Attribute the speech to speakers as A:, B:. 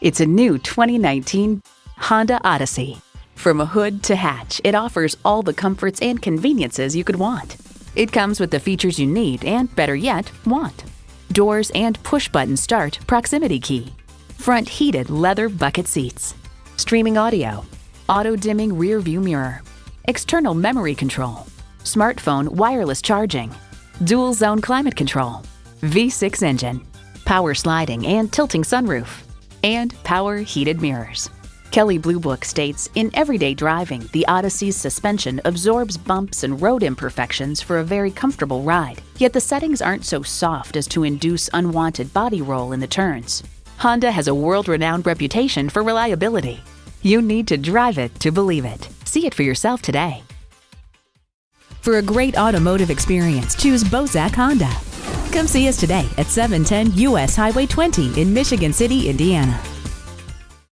A: It's a new 2019 Honda Odyssey. From a hood to hatch, it offers all the comforts and conveniences you could want. It comes with the features you need and, better yet, want. Doors and push-button start proximity key. Front heated leather bucket seats. Streaming audio. Auto-dimming rear view mirror. External memory control. Smartphone wireless charging. Dual zone climate control. V6 engine. Power sliding and tilting sunroof. And power heated mirrors. Kelley Blue Book states, in everyday driving, the Odyssey's suspension absorbs bumps and road imperfections for a very comfortable ride. Yet the settings aren't so soft as to induce unwanted body roll in the turns. Honda has a world-renowned reputation for reliability. You need to drive it to believe it. See it for yourself today. For a great automotive experience, choose Bosak Honda. Come see us today at 710 US Highway 20 in Michigan City, Indiana.